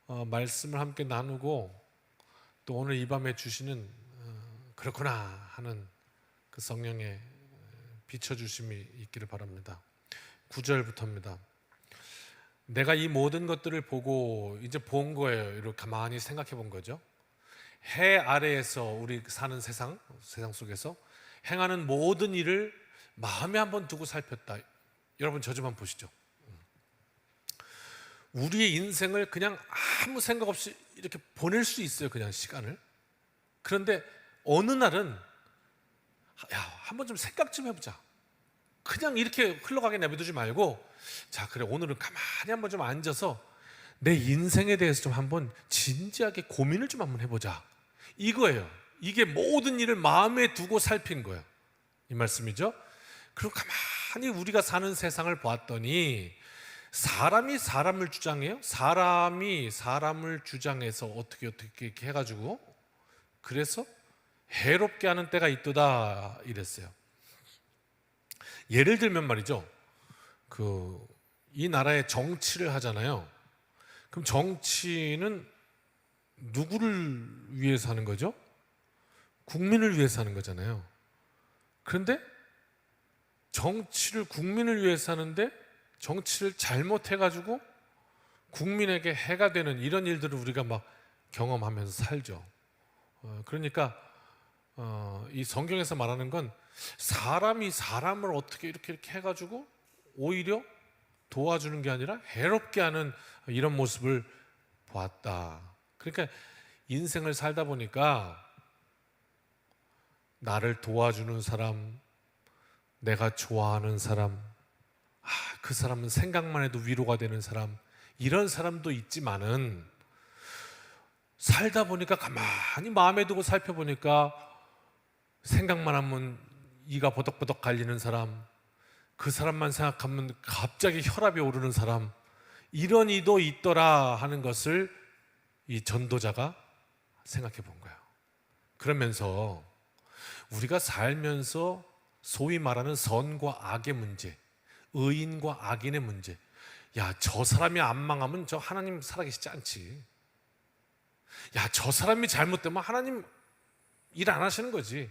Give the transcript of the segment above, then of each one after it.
말씀을 함께 나누고 또 오늘 이 밤에 주시는 그렇구나 하는 그 성령의 비춰주심이 있기를 바랍니다. 9절부터입니다. 내가 이 모든 것들을 보고 이제 본 거예요. 이렇게 가만히 생각해 본 거죠. 해 아래에서 우리 사는 세상 속에서 행하는 모든 일을 마음에 한번 두고 살폈다. 여러분 저 좀 한번 보시죠. 우리의 인생을 그냥 아무 생각 없이 이렇게 보낼 수 있어요. 그냥 시간을. 그런데 어느 날은 야, 한번 좀 생각 좀 해보자. 그냥 이렇게 흘러가게 내버두지 말고 자, 그래, 오늘은 가만히 한번 좀 앉아서 내 인생에 대해서 좀 한번 진지하게 고민을 좀 한번 해보자. 이거예요. 이게 모든 일을 마음에 두고 살핀 거예요. 이 말씀이죠. 그리고 가만히 우리가 사는 세상을 보았더니 사람이 사람을 주장해요. 사람이 사람을 주장해서 어떻게 이렇게 해가지고 그래서 해롭게 하는 때가 있도다 이랬어요. 예를 들면 말이죠. 이 나라의 정치를 하잖아요. 그럼 정치는 누구를 위해서 하는 거죠? 국민을 위해서 하는 거잖아요. 그런데 정치를 국민을 위해서 하는데 정치를 잘못해가지고 국민에게 해가 되는 이런 일들을 우리가 막 경험하면서 살죠. 그러니까 이 성경에서 말하는 건 사람이 사람을 어떻게 이렇게 해가지고 오히려 도와주는 게 아니라 해롭게 하는 이런 모습을 보았다. 그러니까 인생을 살다 보니까 나를 도와주는 사람, 내가 좋아하는 사람, 그 사람은 생각만 해도 위로가 되는 사람, 이런 사람도 있지만은 살다 보니까 가만히 마음에 두고 살펴보니까 생각만 하면 이가 버덕버덕 갈리는 사람, 그 사람만 생각하면 갑자기 혈압이 오르는 사람, 이런 이도 있더라 하는 것을 이 전도자가 생각해 본 거예요. 그러면서 우리가 살면서 소위 말하는 선과 악의 문제, 의인과 악인의 문제, 야, 저 사람이 안 망하면 저 하나님 살아계시지 않지. 야, 저 사람이 잘못되면 하나님 일 안 하시는 거지.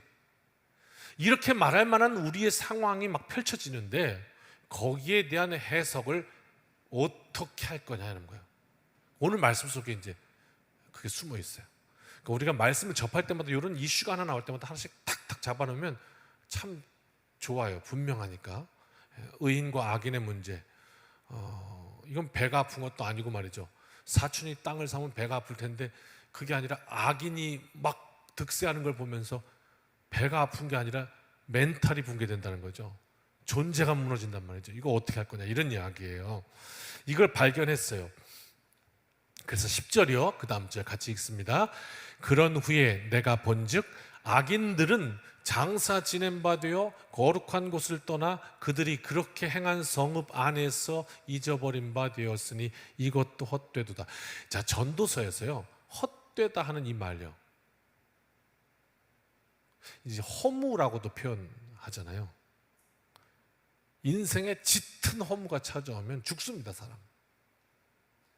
이렇게 말할 만한 우리의 상황이 막 펼쳐지는데 거기에 대한 해석을 어떻게 할 거냐 하는 거예요. 오늘 말씀 속에 이제 그게 숨어 있어요. 그러니까 우리가 말씀을 접할 때마다 이런 이슈가 하나 나올 때마다 하나씩 탁탁 잡아놓으면 참 좋아요. 분명하니까. 의인과 악인의 문제, 이건 배가 아픈 것도 아니고 말이죠. 사촌이 땅을 사면 배가 아플 텐데 그게 아니라 악인이 막 득세하는 걸 보면서 배가 아픈 게 아니라 멘탈이 붕괴된다는 거죠. 존재가 무너진단 말이죠. 이거 어떻게 할 거냐 이런 이야기예요. 이걸 발견했어요. 그래서 10절이요. 그 다음 절 같이 읽습니다. 그런 후에 내가 본즉 악인들은 장사 지낸 바 되어 거룩한 곳을 떠나 그들이 그렇게 행한 성읍 안에서 잊어버린 바 되었으니 이것도 헛되도다. 자, 전도서에서요 헛되다 하는 이 말요, 이제 허무라고도 표현하잖아요. 인생에 짙은 허무가 찾아오면 죽습니다. 사람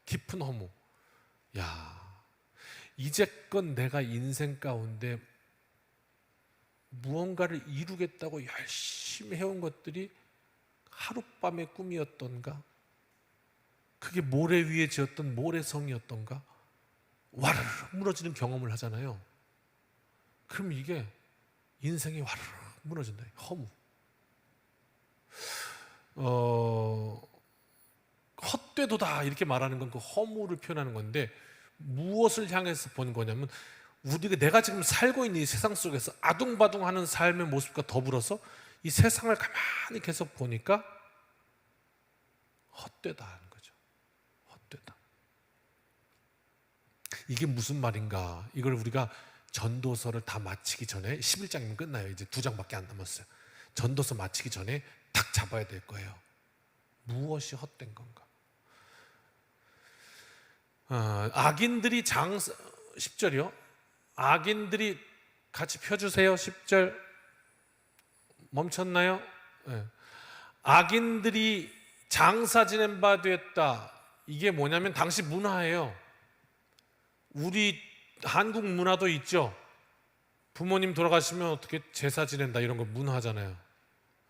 깊은 허무. 야, 이제껏 내가 인생 가운데 무언가를 이루겠다고 열심히 해온 것들이 하룻밤의 꿈이었던가? 그게 모래 위에 지었던 모래성이었던가? 와르르 무너지는 경험을 하잖아요. 그럼 이게 인생이 와르르 무너진다. 허무. 헛되도다 이렇게 말하는 건 그 허무를 표현하는 건데 무엇을 향해서 본 거냐면 우리가 내가 지금 살고 있는 이 세상 속에서 아둥바둥하는 삶의 모습과 더불어서 이 세상을 가만히 계속 보니까 헛되다 하는 거죠. 헛되다. 이게 무슨 말인가? 이걸 우리가 전도서를 다 마치기 전에 11장이면 끝나요. 이제 2장밖에 안 남았어요. 전도서 마치기 전에 딱 잡아야 될 거예요. 무엇이 헛된 건가? 악인들이 10절이요. 악인들이 같이 펴주세요. 10절 멈췄나요? 네. 악인들이 장사 지낸 바 되었다. 이게 뭐냐면 당시 문화예요. 우리 한국 문화도 있죠. 부모님 돌아가시면 어떻게 제사 지낸다 이런 거 문화잖아요.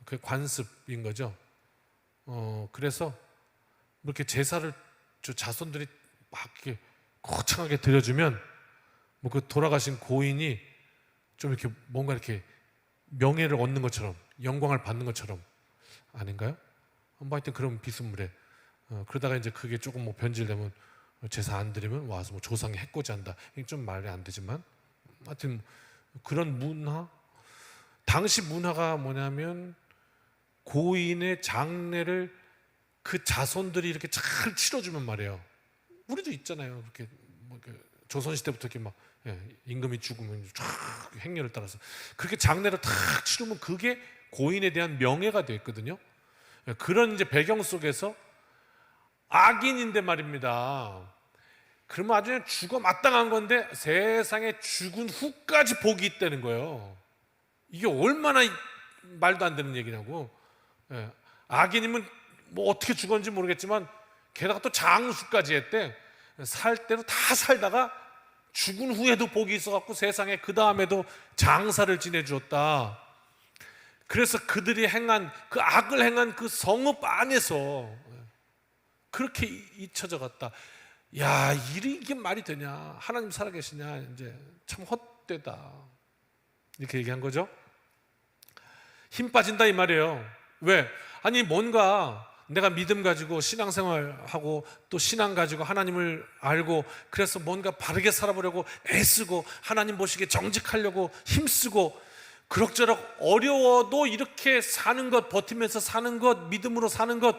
그게 관습인 거죠. 그래서 이렇게 제사를 자손들이 막 이렇게 거창하게 드려주면 뭐 그 돌아가신 고인이 좀 이렇게 뭔가 이렇게 명예를 얻는 것처럼 영광을 받는 것처럼 아닌가요? 뭐 하여튼 그런 비스무리해. 그러다가 이제 그게 조금 뭐 변질되면 제사 안 드리면 와서 뭐 조상이 해코지한다. 이게 좀 말이 안 되지만 하여튼 그런 문화. 당시 문화가 뭐냐면 고인의 장례를 그 자손들이 이렇게 잘 치러주면 말이에요. 우리도 있잖아요. 그렇게 뭐 조선시대부터 이렇게 막 임금이 죽으면 쫙 행렬을 따라서 그렇게 장례를 탁 치르면 그게 고인에 대한 명예가 됐거든요. 그런 이제 배경 속에서 악인인데 말입니다. 그러면 아주 그냥 죽어 마땅한 건데 세상에 죽은 후까지 복이 있다는 거예요. 이게 얼마나 말도 안 되는 얘기냐고. 악인이면 뭐 어떻게 죽었는지 모르겠지만 게다가 또 장수까지 했대. 살 대로 다 살다가 죽은 후에도 복이 있어갖고 세상에 그 다음에도 장사를 지내주었다. 그래서 그들이 행한 그 악을 행한 그 성읍 안에서 그렇게 잊혀져 갔다. 야, 이게 말이 되냐? 하나님 살아계시냐? 이제 참 헛되다. 이렇게 얘기한 거죠. 힘 빠진다 이 말이에요. 왜? 아니 뭔가 내가 믿음 가지고 신앙생활하고 또 신앙 가지고 하나님을 알고 그래서 뭔가 바르게 살아보려고 애쓰고 하나님 보시기에 정직하려고 힘쓰고 그럭저럭 어려워도 이렇게 사는 것, 버티면서 사는 것, 믿음으로 사는 것,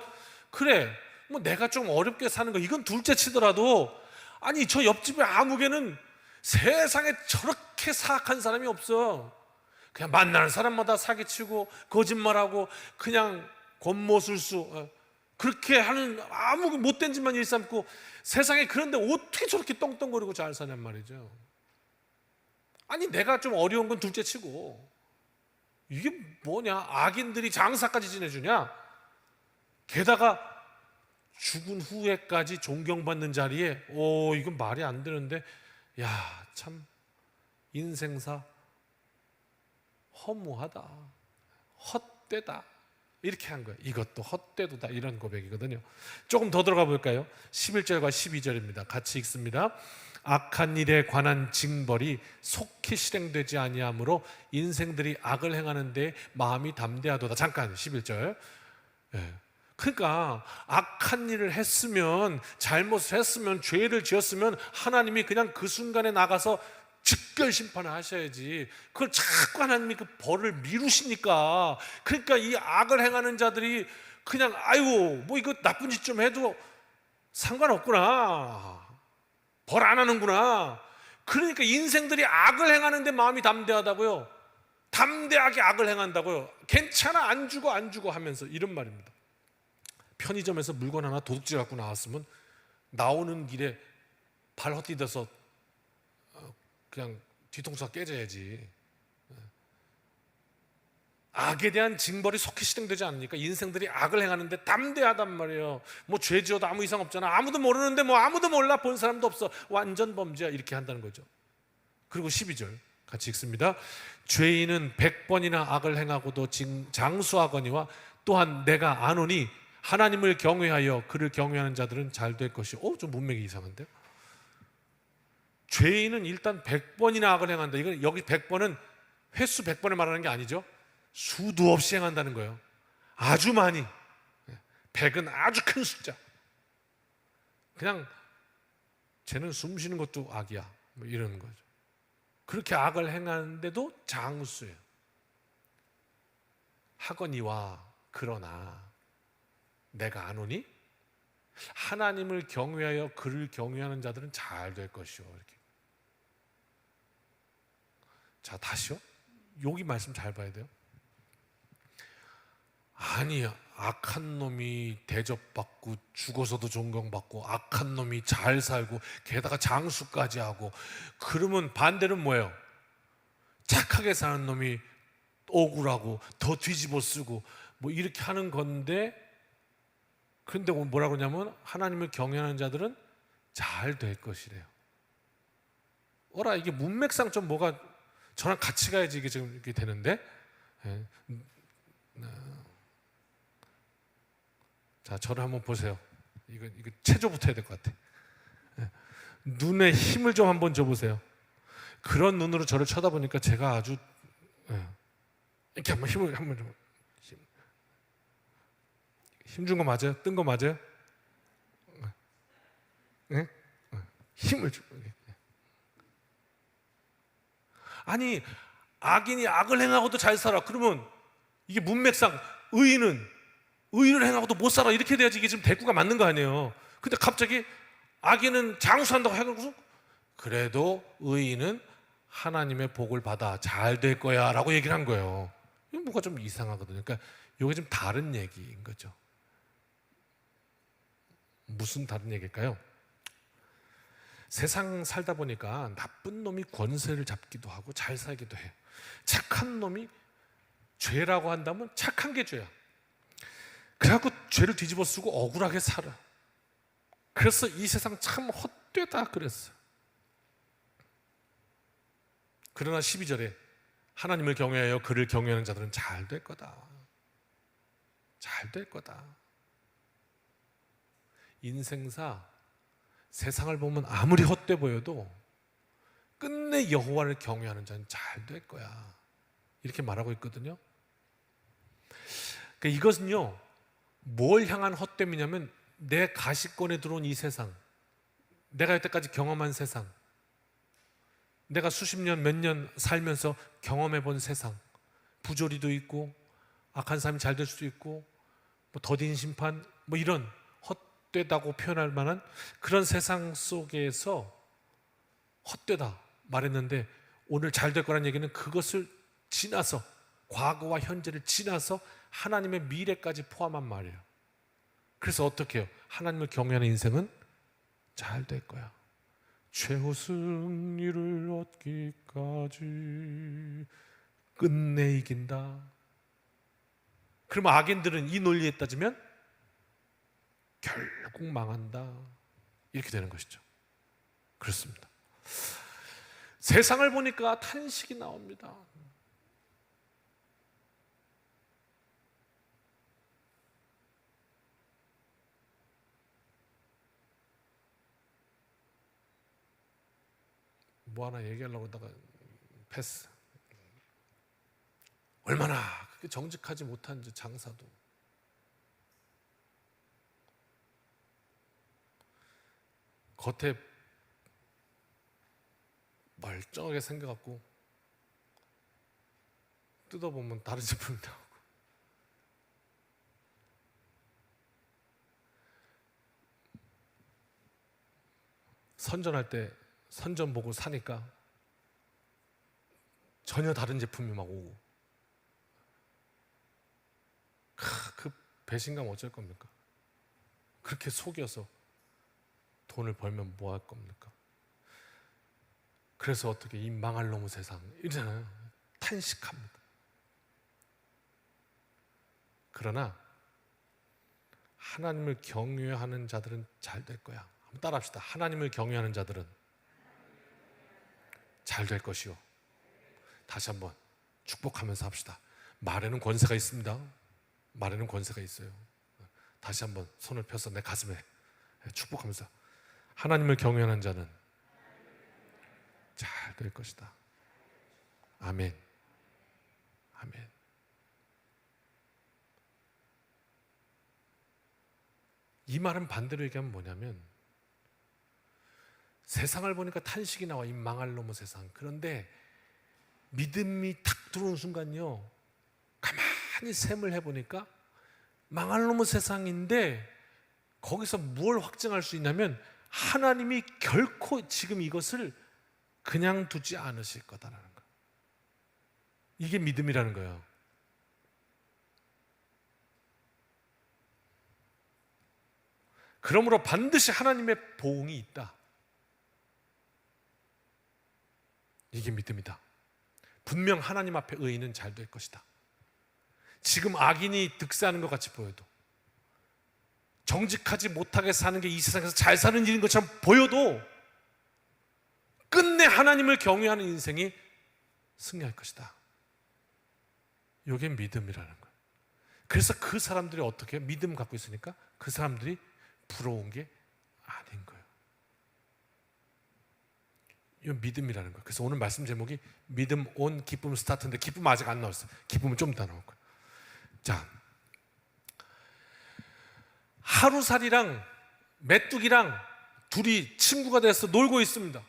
그래 뭐 내가 좀 어렵게 사는 거 이건 둘째 치더라도 아니 저 옆집에 아무개는 세상에 저렇게 사악한 사람이 없어. 그냥 만나는 사람마다 사기치고 거짓말하고 그냥 곤모술수 그렇게 하는 아무 못된 짓만 일삼고 세상에 그런데 어떻게 저렇게 떵떵거리고 잘 사냔 말이죠. 아니 내가 좀 어려운 건 둘째 치고 이게 뭐냐, 악인들이 장사까지 지내주냐, 게다가 죽은 후에까지 존경받는 자리에 이건 말이 안 되는데 야, 참 인생사 허무하다, 헛되다 이렇게 한 거예요. 이것도 헛되도다 이런 고백이거든요. 조금 더 들어가 볼까요? 11절과 12절입니다. 같이 읽습니다. 악한 일에 관한 징벌이 속히 실행되지 아니하므로 인생들이 악을 행하는 데 마음이 담대하도다. 잠깐 11절. 그러니까 악한 일을 했으면, 잘못을 했으면, 죄를 지었으면 하나님이 그냥 그 순간에 나가서 즉결 심판을 하셔야지. 그걸 자꾸 하나님이 그 벌을 미루시니까. 그러니까 이 악을 행하는 자들이 그냥 아이고 뭐 이거 나쁜 짓 좀 해도 상관없구나, 벌 안 하는구나. 그러니까 인생들이 악을 행하는데 마음이 담대하다고요. 담대하게 악을 행한다고요. 괜찮아, 안 주고 안 주고 하면서 이런 말입니다. 편의점에서 물건 하나 도둑질 갖고 나왔으면 나오는 길에 발 헛디뎌서 그냥 뒤통수가 깨져야지. 악에 대한 징벌이 속히 실행되지 않으니까 인생들이 악을 행하는데 담대하단 말이에요. 뭐 죄 지어도 아무 이상 없잖아. 아무도 모르는데 뭐 아무도 몰라, 본 사람도 없어, 완전 범죄야, 이렇게 한다는 거죠. 그리고 12절 같이 읽습니다. 죄인은 100번이나 악을 행하고도 장수하거니와 또한 내가 아노니 하나님을 경외하여 그를 경외하는 자들은 잘 될 것이요. 좀 문맥이 이상한데요. 죄인은 일단 100번이나 악을 행한다. 이건 여기 100번은 횟수 100번을 말하는 게 아니죠. 수도 없이 행한다는 거예요. 아주 많이. 100은 아주 큰 숫자. 그냥 쟤는 숨 쉬는 것도 악이야, 뭐 이러는 거죠. 그렇게 악을 행하는데도 장수예요. 하거니와 그러나 내가 아노니 하나님을 경외하여 그를 경외하는 자들은 잘 될 것이요. 이렇게. 자, 다시요. 여기 말씀 잘 봐야 돼요. 아니, 악한 놈이 대접받고 죽어서도 존경받고 악한 놈이 잘 살고 게다가 장수까지 하고 그러면 반대는 뭐예요? 착하게 사는 놈이 억울하고 더 뒤집어 쓰고 뭐 이렇게 하는 건데, 그런데 뭐라고 하냐면 하나님을 경외하는 자들은 잘 될 것이래요. 어라, 이게 문맥상 좀 뭐가 저랑 같이 가야지 이게 지금 이렇게 되는데. 예. 자, 저를 한번 보세요. 이거 체조부터 해야 될 것 같아. 예. 눈에 힘을 좀 한번 줘보세요. 그런 눈으로 저를 쳐다보니까 제가 아주 이렇게 한번 힘을 한번 좀 힘준 거 맞아요? 뜬 거 맞아요? 네? 힘을 주. 아니, 악인이 악을 행하고도 잘 살아. 그러면 이게 문맥상 의인은 의를 행하고도 못 살아. 이렇게 돼야지 이게 지금 대꾸가 맞는 거 아니에요. 근데 갑자기 악인은 장수한다고 해가지고 그래도 의인은 하나님의 복을 받아 잘 될 거야 라고 얘기를 한 거예요. 이거 뭐가 좀 이상하거든요. 그러니까 이게 좀 다른 얘기인 거죠. 무슨 다른 얘기일까요? 세상 살다 보니까 나쁜 놈이 권세를 잡기도 하고 잘 살기도 해요. 착한 놈이 죄라고 한다면 착한 게 죄야. 그래갖고 죄를 뒤집어 쓰고 억울하게 살아. 그래서 이 세상 참 헛되다 그랬어요. 그러나 12절에 하나님을 경외하여 그를 경외하는 자들은 잘 될 거다. 잘 될 거다. 인생사 세상을 보면 아무리 헛돼 보여도 끝내 여호와를 경외하는 자는 잘 될 거야. 이렇게 말하고 있거든요. 그러니까 이것은요, 뭘 향한 헛됨이냐면 내 가시권에 들어온 이 세상, 내가 여태까지 경험한 세상, 내가 수십 년, 몇 년 살면서 경험해 본 세상, 부조리도 있고 악한 사람이 잘 될 수도 있고 뭐 더딘 심판, 뭐 이런 헛되다고 표현할 만한 그런 세상 속에서 헛되다 말했는데, 오늘 잘 될 거란 얘기는 그것을 지나서, 과거와 현재를 지나서 하나님의 미래까지 포함한 말이에요. 그래서 어떻게 해요? 하나님을 경외하는 인생은 잘 될 거야. 최후 승리를 얻기까지 끝내 이긴다. 그러면 악인들은 이 논리에 따지면 결국 망한다. 이렇게 되는 것이죠. 그렇습니다. 세상을 보니까 탄식이 나옵니다. 뭐 하나 얘기하려고 하다가 패스. 얼마나 그렇게 정직하지 못한 장사도 겉에 멀쩡하게 생겨갖고 뜯어보면 다른 제품이 나오고, 선전할 때 선전 보고 사니까 전혀 다른 제품이 막 오고, 그 배신감 어쩔 겁니까? 그렇게 속여서 돈을 벌면 뭐 할 겁니까? 그래서 어떻게 이 망할 놈의 세상 이러잖아요. 탄식합니다. 그러나 하나님을 경외하는 자들은 잘 될 거야. 한번 따라합시다. 하나님을 경외하는 자들은 잘 될 것이요. 다시 한번 축복하면서 합시다. 말에는 권세가 있습니다. 말에는 권세가 있어요. 다시 한번 손을 펴서 내 가슴에 축복하면서, 하나님을 경외하는 자는 잘 될 것이다. 아멘. 아멘. 이 말은 반대로 얘기하면 뭐냐면, 세상을 보니까 탄식이 나와. 이 망할 놈의 세상. 그런데 믿음이 탁 들어오는 순간요, 가만히 셈을 해보니까 망할 놈의 세상인데 거기서 뭘 확증할 수 있냐면, 하나님이 결코 지금 이것을 그냥 두지 않으실 거다라는 거예요. 이게 믿음이라는 거예요. 그러므로 반드시 하나님의 보응이 있다. 이게 믿음이다. 분명 하나님 앞에 의인은 잘 될 것이다. 지금 악인이 득세하는 것 같이 보여도, 정직하지 못하게 사는 게 이 세상에서 잘 사는 일인 것처럼 보여도 끝내 하나님을 경외하는 인생이 승리할 것이다. 이게 믿음이라는 거예요. 그래서 그 사람들이 어떻게 믿음 갖고 있으니까 그 사람들이 부러운 게 아닌 거예요. 이건 믿음이라는 거예요. 그래서 오늘 말씀 제목이 믿음 온 기쁨 스타트인데, 기쁨 아직 안 나왔어요. 기쁨은 좀 이따 나올 거예요. 자, 하루살이랑 메뚜기랑 둘이 친구가 돼서 놀고 있습니다.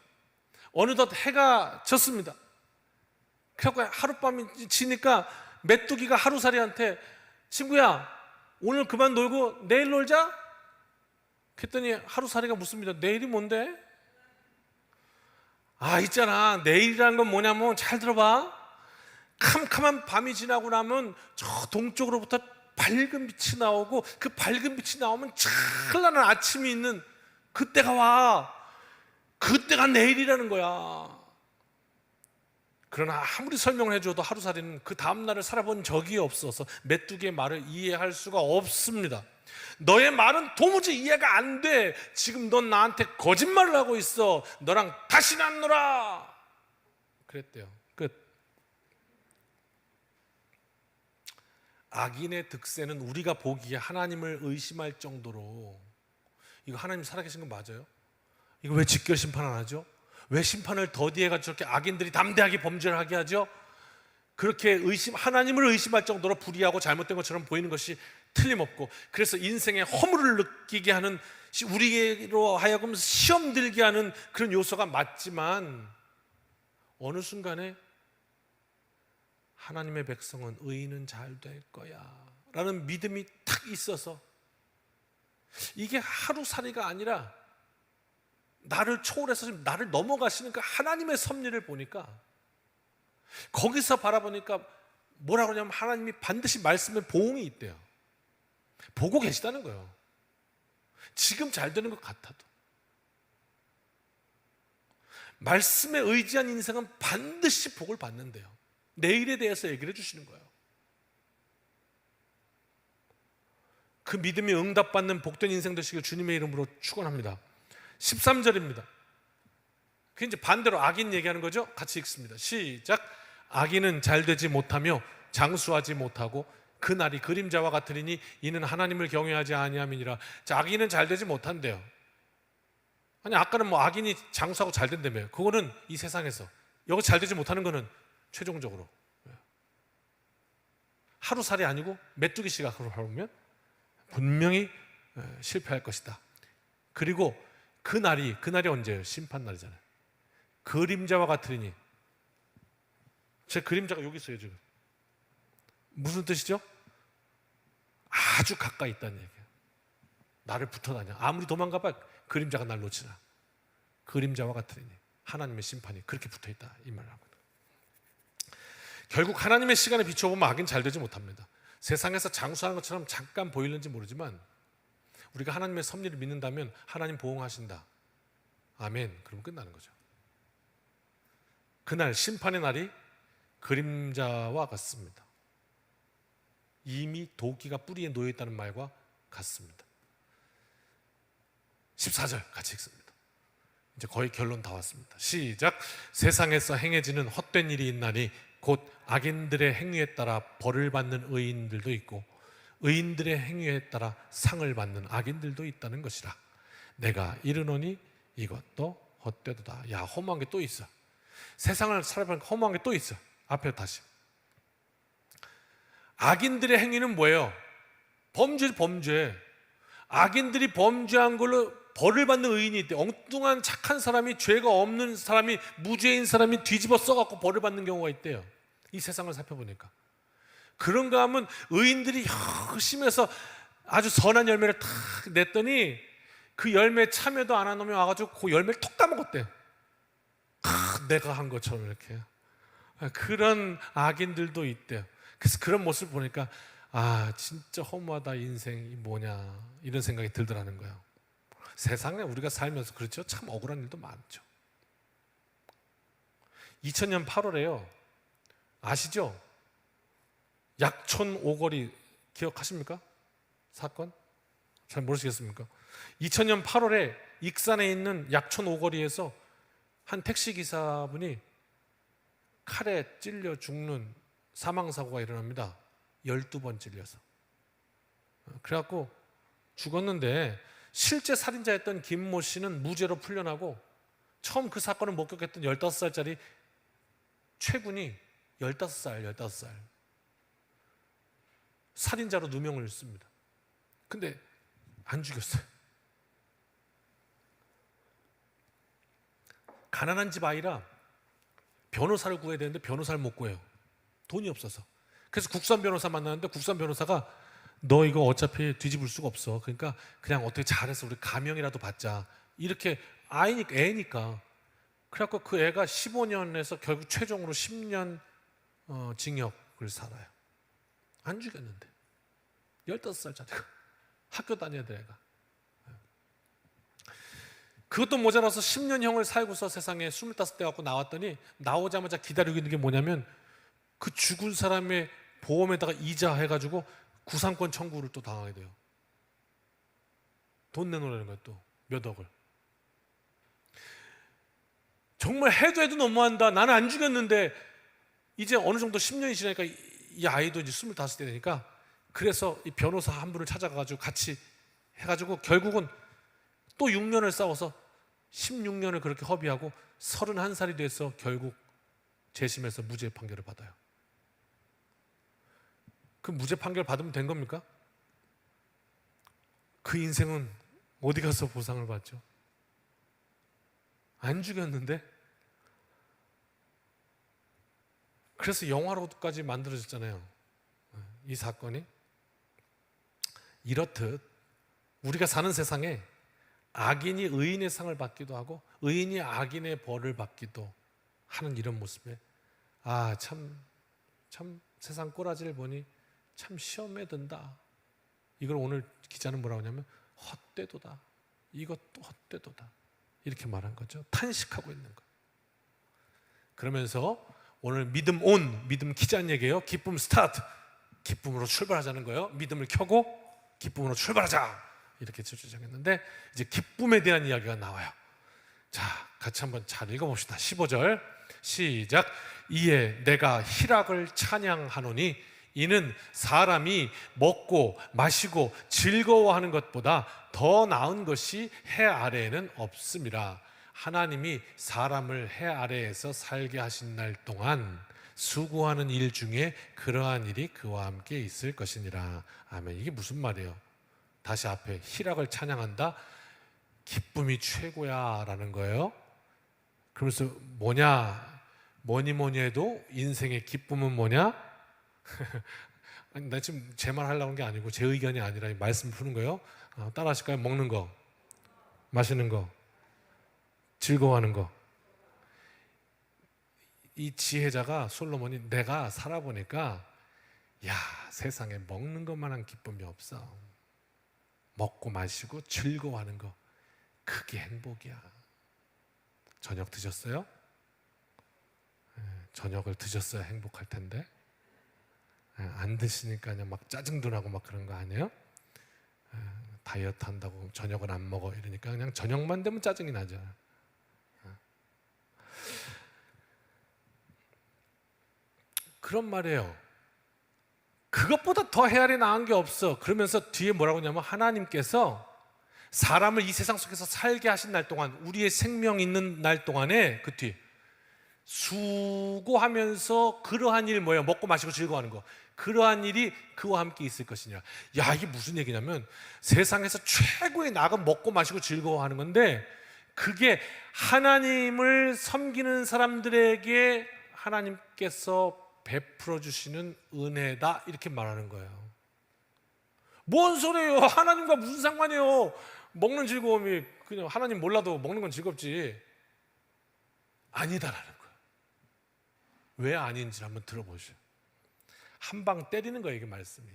어느덧 해가 졌습니다. 그래서 하룻밤이 지니까 메뚜기가 하루살이한테, 친구야, 오늘 그만 놀고 내일 놀자? 그랬더니 하루살이가 묻습니다. 내일이 뭔데? 있잖아, 내일이라는 건 뭐냐면, 잘 들어봐, 캄캄한 밤이 지나고 나면 저 동쪽으로부터 밝은 빛이 나오고, 그 밝은 빛이 나오면 찬란한 아침이 있는 그때가 와. 그때가 내일이라는 거야. 그러나 아무리 설명을 해줘도 하루살이는 그 다음날을 살아본 적이 없어서 메뚜기의 말을 이해할 수가 없습니다. 너의 말은 도무지 이해가 안 돼. 지금 넌 나한테 거짓말을 하고 있어. 너랑 다시는 안 놀아. 그랬대요. 끝. 악인의 득세는 우리가 보기에 하나님을 의심할 정도로, 이거 하나님 살아계신 건 맞아요? 이거 왜 직결 심판 안 하죠? 왜 심판을 더디해가지고 저렇게 악인들이 담대하게 범죄를 하게 하죠? 그렇게 하나님을 의심할 정도로 불의하고 잘못된 것처럼 보이는 것이 틀림없고, 그래서 인생의 허물을 느끼게 하는, 우리로 하여금 시험 들게 하는 그런 요소가 맞지만, 어느 순간에 하나님의 백성은 의인은 잘 될 거야 라는 믿음이 탁 있어서, 이게 하루살이가 아니라 나를 초월해서 나를 넘어가시는 그 하나님의 섭리를 보니까, 거기서 바라보니까 뭐라고 하냐면, 하나님이 반드시 말씀에 보응이 있대요. 보고 계시다는 거예요. 지금 잘 되는 것 같아도 말씀에 의지한 인생은 반드시 복을 받는데요. 내일에 대해서 얘기를 해주시는 거예요. 그 믿음이 응답받는 복된 인생 되시길 주님의 이름으로 축원합니다. 13절입니다. 그 이제 반대로 악인 얘기하는 거죠. 같이 읽습니다. 시작. 악인은 잘 되지 못하며 장수하지 못하고 그날이 그림자와 같으리니 이는 하나님을 경외하지 아니함이니라. 자, 악인은 잘 되지 못한대요. 아니, 아까는 뭐 악인이 장수하고 잘 된다며요. 그거는 이 세상에서. 여기 잘 되지 못하는 거는 최종적으로 하루살이 아니고 메뚜기 시각으로 보면 분명히 실패할 것이다. 그리고 그날이 언제예요? 심판날이잖아요. 그림자와 같으리니, 제 그림자가 여기 있어요 지금. 무슨 뜻이죠? 아주 가까이 있다는 얘기예요. 나를 붙어다녀. 아무리 도망가봐 그림자가 날 놓치나. 그림자와 같으리니, 하나님의 심판이 그렇게 붙어있다, 이 말을 하고. 결국 하나님의 시간에 비춰보면 악인 잘 되지 못합니다. 세상에서 장수하는 것처럼 잠깐 보이는지 모르지만, 우리가 하나님의 섭리를 믿는다면 하나님 보응하신다. 아멘. 그럼 끝나는 거죠. 그날 심판의 날이 그림자와 같습니다. 이미 도끼가 뿌리에 놓여있다는 말과 같습니다. 14절 같이 읽습니다. 이제 거의 결론 다 왔습니다. 시작. 세상에서 행해지는 헛된 일이 있나니 곧 악인들의 행위에 따라 벌을 받는 의인들도 있고 의인들의 행위에 따라 상을 받는 악인들도 있다는 것이라. 내가 이르노니 이것도 헛되도다. 야, 허무한 게 또 있어. 세상을 살아보니까 허무한 게 또 있어. 앞에 다시. 악인들의 행위는 뭐예요? 범죄. 악인들이 범죄한 걸로 벌을 받는 의인이 있대. 엉뚱한 착한 사람이, 죄가 없는 사람이, 무죄인 사람이 뒤집어 써갖고 벌을 받는 경우가 있대요. 이 세상을 살펴보니까. 그런가 하면 의인들이 열심해서 아주 선한 열매를 탁 냈더니 그 열매에 참여도 안 한 놈이 와가지고 그 열매를 톡 까먹었대. 내가 한 것처럼 이렇게. 그런 악인들도 있대요. 그래서 그런 모습을 보니까 진짜 허무하다, 인생이 뭐냐, 이런 생각이 들더라는 거예요. 세상에 우리가 살면서 그렇죠, 참 억울한 일도 많죠. 2000년 8월에요 아시죠? 약촌 오거리 기억하십니까? 사건? 잘 모르시겠습니까? 2000년 8월에 익산에 있는 약촌 오거리에서 한 택시 기사분이 칼에 찔려 죽는 사망사고가 일어납니다. 12번 찔려서. 그래갖고 죽었는데 실제 살인자였던 김모 씨는 무죄로 풀려나고 처음 그 사건을 목격했던 15살짜리 최군이 15살 살인자로 누명을 씁니다. 근데 안 죽였어요. 가난한 집 아이라 변호사를 구해야 되는데 변호사를 못 구해요. 돈이 없어서. 그래서 국선 변호사 만나는데 국선 변호사가 너 이거 어차피 뒤집을 수가 없어. 그러니까 그냥 어떻게 잘해서 우리 감형이라도 받자. 이렇게 애니까. 그래갖고 그 애가 15년에서 결국 최종으로 10년 징역을 살아요. 안 죽였는데. 15살짜리가. 학교 다녀야 돼 애가. 그것도 모자라서 10년형을 살고서 세상에 25대 갖고 나왔더니 나오자마자 기다리고 있는 게 뭐냐면 그 죽은 사람의 보험에다가 이자 해가지고 구상권 청구를 또 당하게 돼요. 돈 내놓으라는 거예요. 또 몇 억을. 정말 해도 너무한다. 나는 안 죽였는데. 이제 어느 정도 10년이 지나니까 이 아이도 이제 25대 되니까 그래서 이 변호사 한 분을 찾아가가지고 같이 해가지고 결국은 또 6년을 싸워서 16년을 그렇게 허비하고 31살이 돼서 결국 재심에서 무죄 판결을 받아요. 그 무죄 판결 받으면 된 겁니까? 그 인생은 어디 가서 보상을 받죠? 안 죽였는데? 그래서 영화로까지 만들어졌잖아요. 이 사건이. 이렇듯 우리가 사는 세상에 악인이 의인의 상을 받기도 하고 의인이 악인의 벌을 받기도 하는 이런 모습에 참 세상 꼬라지를 보니 참 시험에 든다. 이걸 오늘 기자는 뭐라고 하냐면 헛되도다. 이것도 헛되도다. 이렇게 말한 거죠. 탄식하고 있는 거. 그러면서 오늘 믿음 온, 믿음 키자는 얘기예요. 기쁨 스타트. 기쁨으로 출발하자는 거예요. 믿음을 켜고 기쁨으로 출발하자. 이렇게 주장했는데 이제 기쁨에 대한 이야기가 나와요. 자, 같이 한번 잘 읽어봅시다. 15절 시작. 이에 내가 희락을 찬양하노니 이는 사람이 먹고 마시고 즐거워하는 것보다 더 나은 것이 해 아래에는 없음이라. 하나님이 사람을 해 아래에서 살게 하신 날 동안 수고하는 일 중에 그러한 일이 그와 함께 있을 것이니라. 아멘. 이게 무슨 말이에요? 다시 앞에 희락을 찬양한다. 기쁨이 최고야 라는 거예요. 그러면서 뭐니 해도 인생의 기쁨은 뭐냐? 아니, 나 지금 제 말 하려고 하는 게 아니고 제 의견이 아니라 말씀 푸는 거예요. 따라 하실까요? 먹는 거, 마시는 거, 즐거워하는 거. 이 지혜자가 솔로몬이 내가 살아보니까 세상에 먹는 것만한 기쁨이 없어. 먹고 마시고 즐거워하는 거, 그게 행복이야. 저녁 드셨어요? 저녁을 드셨어야 행복할 텐데 안 드시니까 그냥 막 짜증도 나고 막 그런 거 아니에요? 다이어트 한다고 저녁을 안 먹어 이러니까 그냥 저녁만 되면 짜증이 나죠. 그런 말이에요. 그것보다 더 헤아리 나은 게 없어. 그러면서 뒤에 뭐라고 하냐면 하나님께서 사람을 이 세상 속에서 살게 하신 날 동안, 우리의 생명 있는 날 동안에 그 뒤 수고하면서 그러한 일 뭐예요? 먹고 마시고 즐거워하는 거. 그러한 일이 그와 함께 있을 것이냐. 이게 무슨 얘기냐면 세상에서 최고의 낙은 먹고 마시고 즐거워하는 건데 그게 하나님을 섬기는 사람들에게 하나님께서 베풀어 주시는 은혜다 이렇게 말하는 거예요. 뭔 소리예요? 하나님과 무슨 상관이에요? 먹는 즐거움이 그냥 하나님 몰라도 먹는 건 즐겁지. 아니다라는 거예요. 왜 아닌지 한번 들어보시죠. 한 방 때리는 거예요, 이게 말씀이.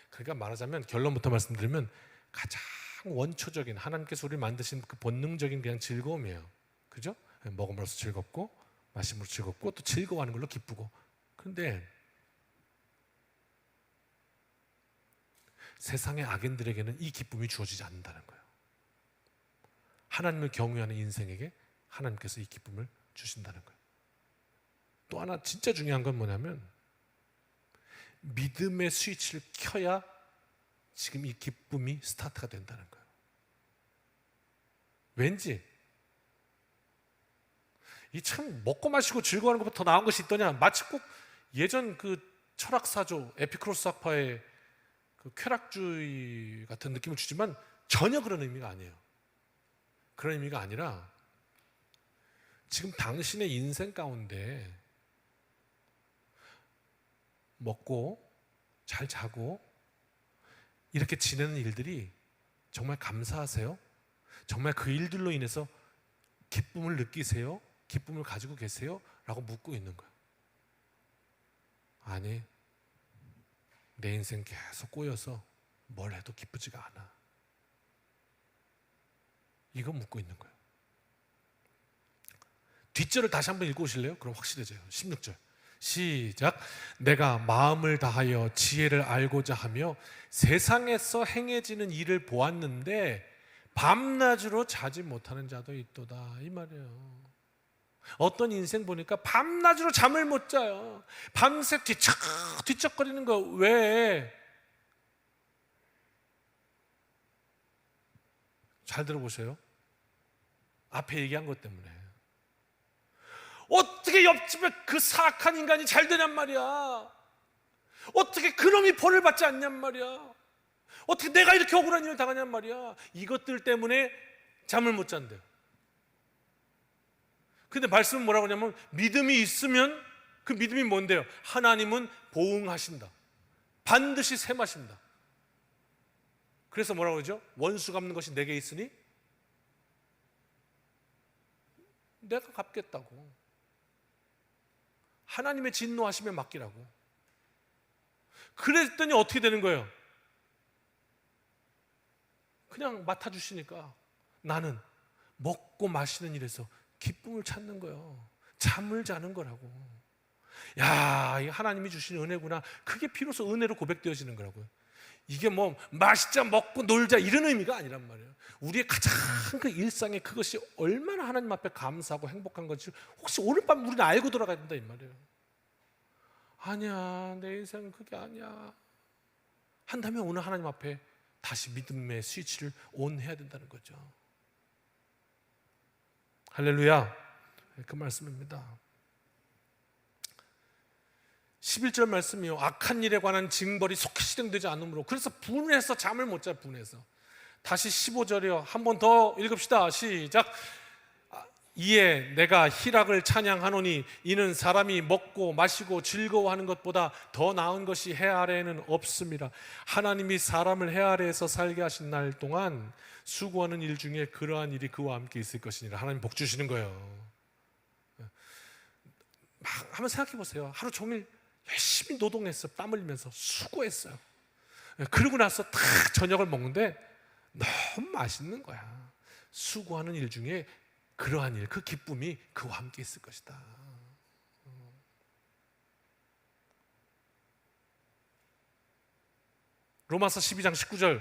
그러니까 말하자면 결론부터 말씀드리면 가장 원초적인 하나님께서 우리를 만드신 그 본능적인 그냥 즐거움이에요. 그죠? 먹음으로써 즐겁고 마심으로 즐겁고 또 즐거워하는 걸로 기쁘고. 그런데 세상의 악인들에게는 이 기쁨이 주어지지 않는다는 거예요. 하나님을 경외하는 인생에게 하나님께서 이 기쁨을 주신다는 거예요. 또 하나 진짜 중요한 건 뭐냐면 믿음의 스위치를 켜야 지금 이 기쁨이 스타트가 된다는 거예요. 왠지 이 참 먹고 마시고 즐거워하는 것보다 더 나은 것이 있더냐, 마치 꼭 예전 그 철학사조 에피크로스 학파의 그 쾌락주의 같은 느낌을 주지만 전혀 그런 의미가 아니에요. 그런 의미가 아니라 지금 당신의 인생 가운데 먹고 잘 자고 이렇게 지내는 일들이 정말 감사하세요? 정말 그 일들로 인해서 기쁨을 느끼세요? 기쁨을 가지고 계세요? 라고 묻고 있는 거예요. 아니, 내 인생 계속 꼬여서 뭘 해도 기쁘지가 않아. 이거 묻고 있는 거예요. 뒷절을 다시 한번 읽어보실래요? 그럼 확실해져요. 16절 시작. 내가 마음을 다하여 지혜를 알고자 하며 세상에서 행해지는 일을 보았는데 밤낮으로 자지 못하는 자도 있도다, 이 말이에요. 어떤 인생 보니까 밤낮으로 잠을 못 자요. 밤새 뒤척거리는 거. 왜? 잘 들어보세요. 앞에 얘기한 것 때문에. 어떻게 옆집에 그 사악한 인간이 잘 되냔 말이야. 어떻게 그놈이 벌을 받지 않냔 말이야. 어떻게 내가 이렇게 억울한 일을 당하냔 말이야. 이것들 때문에 잠을 못 잔대요. 근데 말씀은 뭐라고 하냐면 믿음이 있으면, 그 믿음이 뭔데요? 하나님은 보응하신다. 반드시 셈하신다. 그래서 뭐라고 그러죠? 원수 갚는 것이 내게 있으니 내가 갚겠다고. 하나님의 진노하심에 맡기라고. 그랬더니 어떻게 되는 거예요? 그냥 맡아주시니까 나는 먹고 마시는 일에서 기쁨을 찾는 거예요. 잠을 자는 거라고. 야, 이 하나님이 주시는 은혜구나. 그게 비로소 은혜로 고백되어지는 거라고요. 이게 뭐 맛있자 먹고 놀자 이런 의미가 아니란 말이에요. 우리의 가장 그 일상에 그것이 얼마나 하나님 앞에 감사하고 행복한 건지 혹시 오늘 밤 우리는 알고 돌아가야 된다, 이 말이에요. 아니야, 내 인생은 그게 아니야 한다면 오늘 하나님 앞에 다시 믿음의 스위치를 온 해야 된다는 거죠. 할렐루야. 그 말씀입니다. 11절 말씀이요. 악한 일에 관한 징벌이 속히 실행되지 않으므로. 그래서 분해서 잠을 못 자요. 분해서. 다시 15절이요. 한 번 더 읽읍시다. 시작. 이에 내가 희락을 찬양하노니 이는 사람이 먹고 마시고 즐거워하는 것보다 더 나은 것이 해 아래에는 없습니다. 하나님이 사람을 해 아래에서 살게 하신 날 동안 수고하는 일 중에 그러한 일이 그와 함께 있을 것이니라. 하나님 복 주시는 거예요. 한번 생각해 보세요. 하루 종일 열심히 노동했어요. 땀 흘리면서 수고했어요. 그러고 나서 딱 저녁을 먹는데 너무 맛있는 거야. 수고하는 일 중에 그러한 일, 그 기쁨이 그와 함께 있을 것이다. 로마서 12장 19절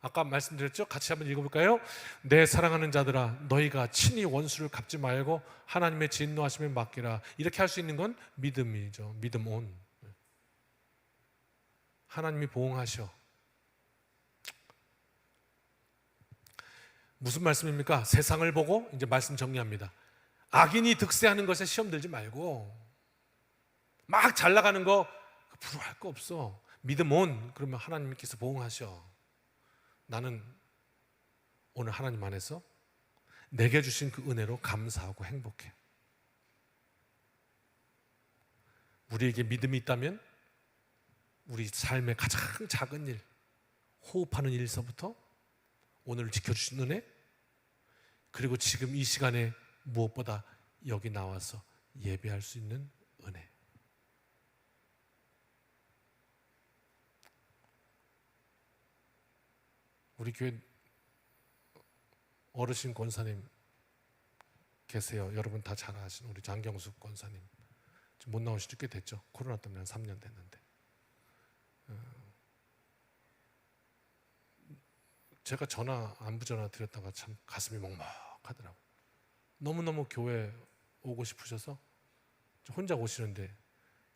아까 말씀드렸죠? 같이 한번 읽어볼까요? 내 사랑하는 자들아, 너희가 친히 원수를 갚지 말고 하나님의 진노하심에 맡기라. 이렇게 할 수 있는 건 믿음이죠. 믿음 온. 하나님이 보응하셔. 무슨 말씀입니까? 세상을 보고 이제 말씀 정리합니다. 악인이 득세하는 것에 시험 들지 말고 막 잘 나가는 거 부러워할 거 없어. 믿음 온. 그러면 하나님께서 보응하셔. 나는 오늘 하나님 안에서 내게 주신 그 은혜로 감사하고 행복해. 우리에게 믿음이 있다면 우리 삶의 가장 작은 일, 호흡하는 일서부터 오늘을 지켜주신 은혜, 그리고 지금 이 시간에 무엇보다 여기 나와서 예배할 수 있는 은혜. 우리 교회 어르신 권사님 계세요. 여러분 다 잘 아시는 우리 장경숙 권사님. 지금 못 나오신 지 꽤 됐죠. 코로나 때문에 한 3년 됐는데. 제가 전화 안부 전화 드렸다가 참 가슴이 먹먹하더라고요. 너무너무 교회 오고 싶으셔서 혼자 오시는데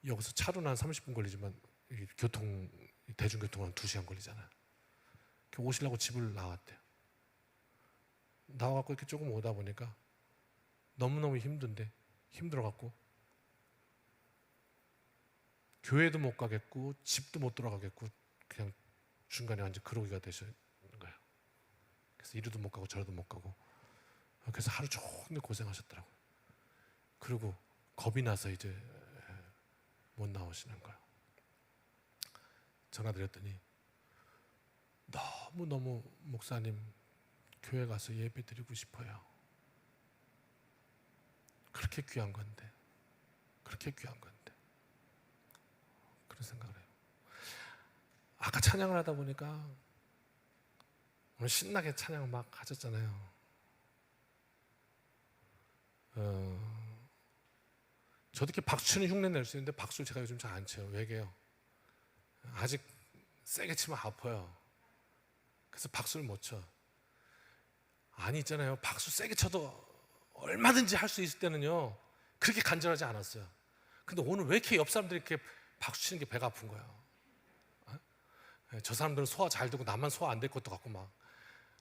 여기서 차로는 한 30분 걸리지만 대중교통은 2시간 걸리잖아요. 오시려고 집을 나왔대요. 나와갖고 이렇게 조금 오다 보니까 너무너무 힘들어갖고 교회도 못 가겠고 집도 못 돌아가겠고 그냥 중간에 완전 그러기가 되시는 거예요. 그래서 이리도 못 가고 저리도 못 가고 그래서 하루 종일 고생하셨더라고요. 그리고 겁이 나서 이제 못 나오시는 거예요. 전화드렸더니 너무너무 목사님 교회 가서 예배 드리고 싶어요. 그렇게 귀한 건데 그런 생각을 해요. 아까 찬양을 하다 보니까 오늘 신나게 찬양을 막 하셨잖아요. 저도 이렇게 박수 치는 흉내 낼 수 있는데 박수를 제가 요즘 잘 안 쳐요. 왜게요? 아직 세게 치면 아파요. 그래서 박수를 못 쳐. 아니 있잖아요. 박수 세게 쳐도 얼마든지 할 수 있을 때는요 그렇게 간절하지 않았어요. 근데 오늘 왜 이렇게 옆 사람들이 이렇게 박수 치는 게 배가 아픈 거예요. 저 사람들은 소화 잘 되고 나만 소화 안 될 것도 같고 막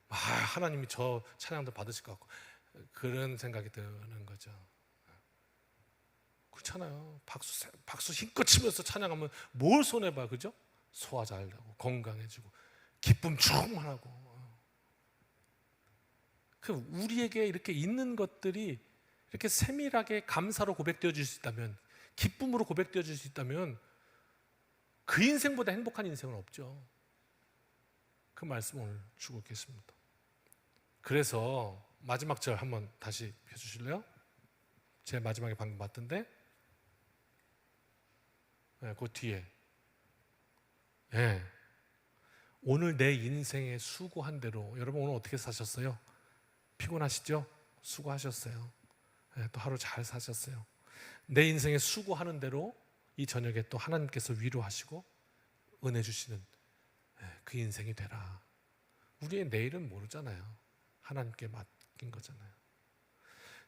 하나님이 저 찬양들 받으실 것 같고 그런 생각이 드는 거죠. 그렇잖아요. 박수 힘껏 치면서 찬양하면 뭘 손해봐, 그죠? 소화 잘 되고 건강해지고 기쁨 충만하고. 우리에게 이렇게 있는 것들이 이렇게 세밀하게 감사로 고백되어질 수 있다면, 기쁨으로 고백되어질 수 있다면 그 인생보다 행복한 인생은 없죠. 그 말씀을 오늘 주고 계십니다. 그래서 마지막 절 한번 다시 펴주실래요? 제 마지막에 방금 봤던데 그 뒤에 오늘 내 인생에 수고한 대로. 여러분 오늘 어떻게 사셨어요? 피곤하시죠? 수고하셨어요. 또 하루 잘 사셨어요. 내 인생에 수고하는 대로 이 저녁에 또 하나님께서 위로하시고 은혜 주시는 그 인생이 되라. 우리의 내일은 모르잖아요. 하나님께 맡긴 거잖아요.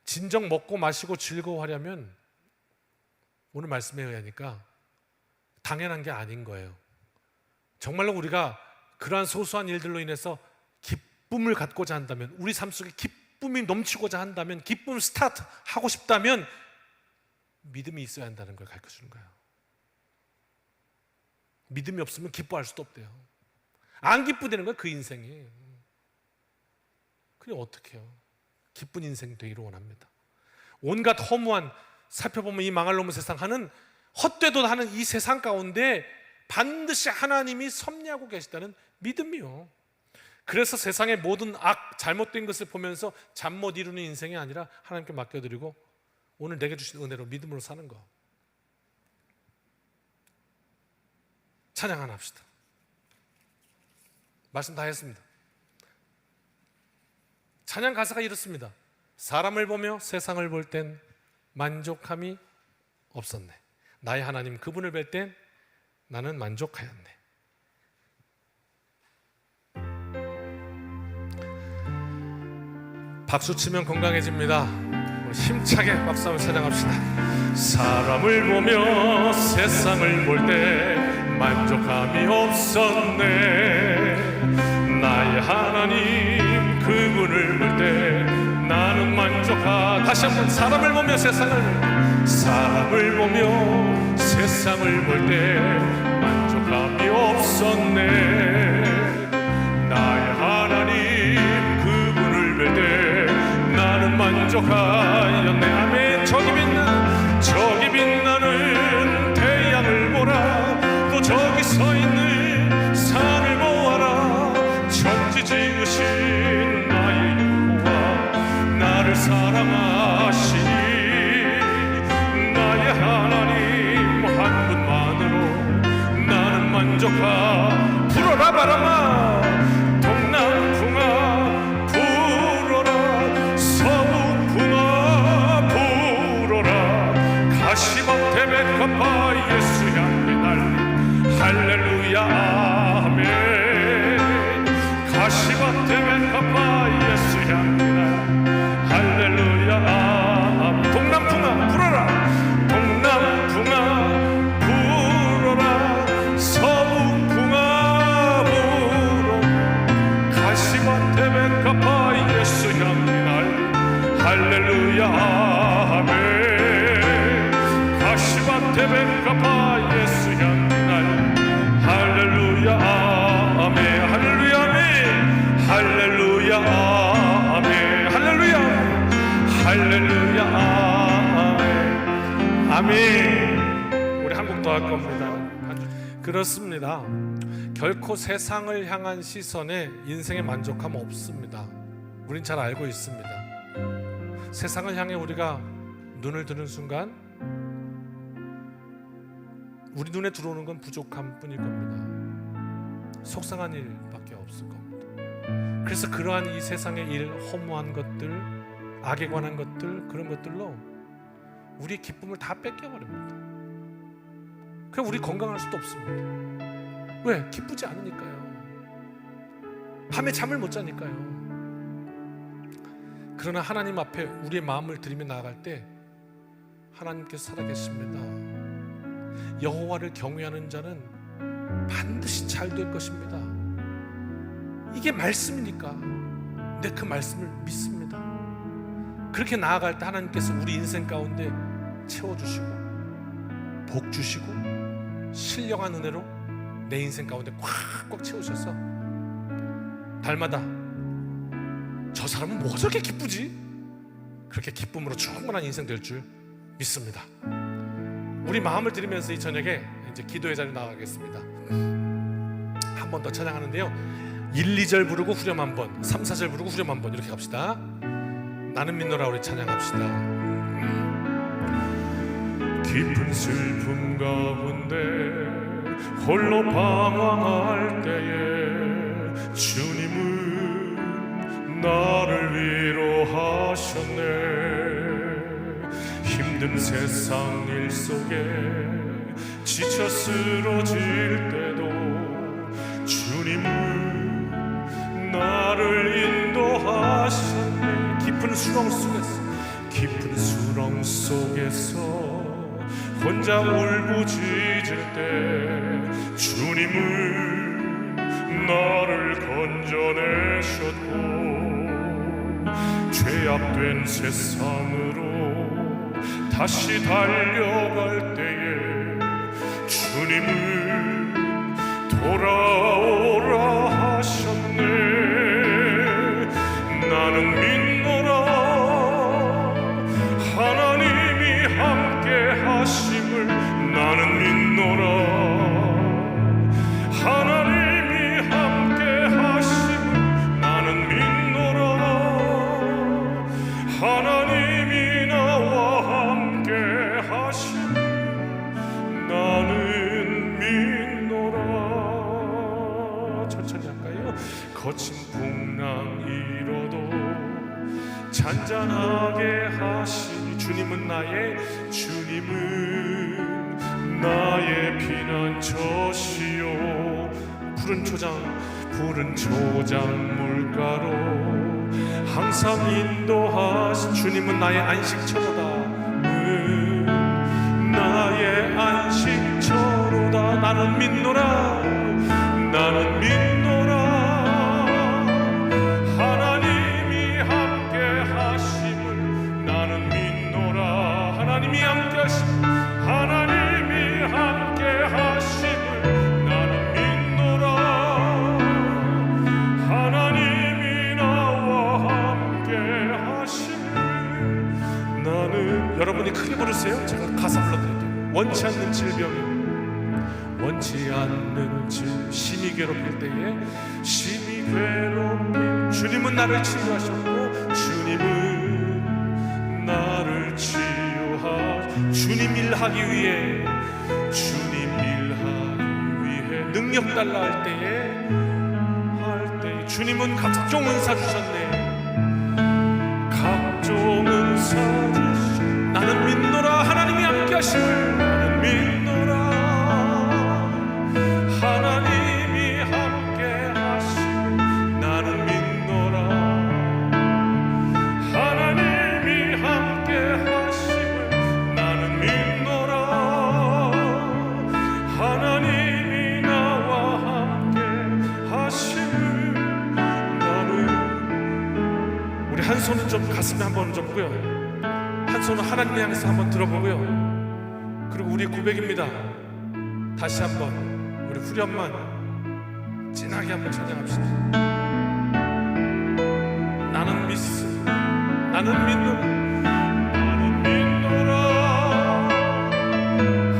진정 먹고 마시고 즐거워하려면 오늘 말씀에 의하니까 당연한 게 아닌 거예요. 정말로 우리가 그러한 소소한 일들로 인해서 기쁨을 갖고자 한다면, 우리 삶 속에 기쁨이 넘치고자 한다면, 기쁨 스타트 하고 싶다면 믿음이 있어야 한다는 걸 가르쳐 주는 거예요. 믿음이 없으면 기뻐할 수도 없대요. 안 기쁘다는 거예요, 그 인생이. 그럼 어떻게 해요? 기쁜 인생 되기를 원합니다. 온갖 허무한, 살펴보면 이 망할 놈의 세상 하는 헛되도 하는 이 세상 가운데 반드시 하나님이 섭리하고 계시다는 믿음이요. 그래서 세상의 모든 악, 잘못된 것을 보면서 잠 못 이루는 인생이 아니라 하나님께 맡겨드리고 오늘 내게 주신 은혜로 믿음으로 사는 거. 찬양 하나 합시다. 말씀 다 했습니다. 찬양 가사가 이렇습니다. 사람을 보며 세상을 볼 땐 만족함이 없었네. 나의 하나님 그분을 뵐 땐 나는 만족하였네. 박수 치면 건강해집니다. 힘차게 박수 한번 찬양합시다. 사람을 보며 세상을 볼 때 만족함이 없었네. 나의 하나님 그분을 볼 때 나는 만족하. 다시 한번 사람을 보며 세상을 보며 세상을 볼 때 만족함이 없었네. 나의 하나님 그분을 볼 때 나는 만족하였네. 아멘. 저기 빛나는 태양을 보라. 또 저기 서 있는 산을 보아라. 천지 지으신 나의 여호와 나를 사랑하시니 나의 하나님 한 분만으로 나는 만족하. 불어라 바람아 동남풍아 불어라. 서북풍아 불어라. 가시밭 데베카파 예수 향해 달리 할렐루야 아멘. 가시밭 데베카파 예수 향해 달리 할렐루야 테베카파 예수 향기 날 할렐루야 아멘. 가시바 테베카파 예수 향기 날 할렐루야 아멘. 할렐루야 아멘. 할렐루야 아멘. 할렐루야 할렐루야 아멘. 아멘. 우리 한국도 할 겁니다. 그렇습니다. 결코 세상을 향한 시선에 인생의 만족함 없습니다. 우린 잘 알고 있습니다. 세상을 향해 우리가 눈을 드는 순간 우리 눈에 들어오는 건 부족함 뿐일 겁니다. 속상한 일밖에 없을 겁니다. 그래서 그러한 이 세상의 일, 허무한 것들, 악에 관한 것들, 그런 것들로 우리의 기쁨을 다 뺏겨버립니다. 그럼 우리 건강할 수도 없습니다. 왜? 기쁘지 않으니까요. 밤에 잠을 못 자니까요. 그러나 하나님 앞에 우리의 마음을 들이며 나아갈 때 하나님께서 살아계십니다. 여호와를 경외하는 자는 반드시 잘 될 것입니다. 이게 말씀이니까 내 그 말씀을 믿습니다. 그렇게 나아갈 때 하나님께서 우리 인생 가운데 채워주시고 복 주시고 신령한 은혜로 내 인생 가운데 꽉꽉 채우셔서 달마다 저 사람은 뭐가 저렇게 기쁘지? 그렇게 기쁨으로 충분한 인생 될 줄 믿습니다. 우리 마음을 들이면서 이 저녁에 이제 기도의 자리로 나가겠습니다. 한 번 더 찬양하는데요, 1, 2절 부르고 후렴 한 번, 3, 4절 부르고 후렴 한 번, 이렇게 갑시다. 나는 믿노라. 우리 찬양합시다. 깊은 슬픔 가운데 홀로 방황할 때에 주님은 나를 위로하셨네. 힘든 세상 일 속에 지쳐 쓰러질 때도 주님은 나를 인도하셨네. 깊은 수렁 속에서 혼자 울부짖을 때 주님은 나를 건져내셨고, 죄악된 세상으로 다시 달려갈 때에 주님은 돌아오라 하셨네. 나는 믿노라. 하나님이 함께 하심을 나는 믿노라. 하나님이 함께 하심을 나는 믿노라. 하나님이 나와 함께 하심을 나는 믿노라. 천천히 할까요? 거친 풍랑 일어도 잔잔하게 하시니 주님은 나의 피난처시요. 푸른 초장 물가로 항상 인도하신 주님은 나의 안식처로다. 나의 안식처로다. 나는 믿노라. 나는 믿노라. 하나님이 함께 하심을 나는 믿노라. 하나님이 함께 하심을 나는 믿노라. 하나님이 나와 함께 하심을 나는. 여러분이 크게 부르세요. 제가 가사 불러드릴게요. 원치 않는 질병이 심히 괴롭힐 때에 심히 괴롭힌 주님은 나를 치유하셨고, 주님은 나를 치유하. 주님 일하기 위해 능력 달라 할 때에 주님은 각종 은사 주셨네. 각종 은사 주셨네. 나는 믿노라. 하나님이 함께 하심을 나는 믿노라. 하나님이 함께 하심을 나는 믿노라. 하나님이 함께 하심을 나는 믿노라. 하나님이 나와 함께 하심을 나는 우리 한 손은 좀 가슴에 한번 접고요, 한 손은 하나님 향해서 한번 들어보고요, 그리고 우리 고백입니다. 다시 한번 우리 후렴만 진하게 한번 찬양합시다. 나는 믿습니다. 나는 믿노라. 나는 믿노라.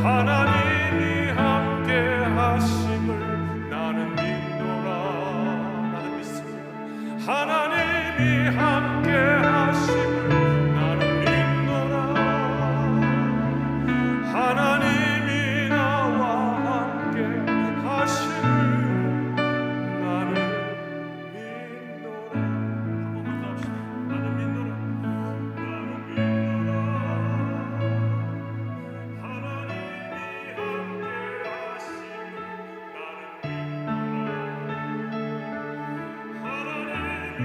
하나님이 함께 하심을 나는 믿노라. 나는 믿습니다. 하나님이 함께 하심을 나는 믿노라. 하나님이 나와 함께 하심을 나는 믿노라. 한 번만 더 합시다. 나는 믿노라. 나는 믿노라. 하나님이 함께 하심을 나는 믿노라. 하나님이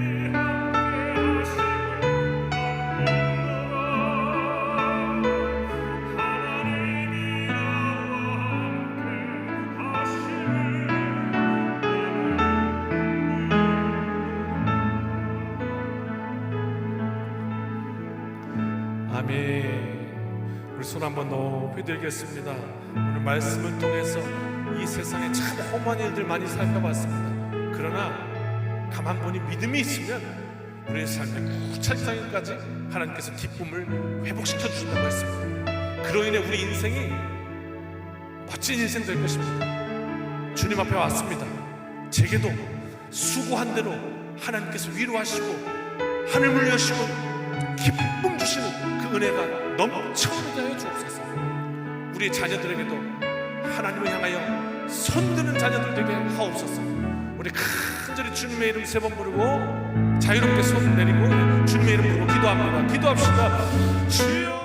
아멘. 우리 손 한번 높이 들겠습니다. 오늘 말씀을 통해서 이 세상에 참 험한 일들 많이 살펴봤습니다. 그러나 가만 보니 믿음이 있으면 우리의 삶의 구차상까지 하나님께서 기쁨을 회복시켜 주신다고 했습니다. 그로 인해 우리 인생이 멋진 인생 될 것입니다. 주님 앞에 왔습니다. 제게도 수고한 대로 하나님께서 위로하시고 하늘을 여시고 기쁨 주시는 그 은혜가 넘쳐나게 하여 주옵소서. 우리의 자녀들에게도 하나님을 향하여 손드는 자녀들 되게 하옵소서. 우리 간절히 주님의 이름 3번 부르고 자유롭게 손 내리고 주님의 이름 부르고 기도합니다. 기도합시다. 주여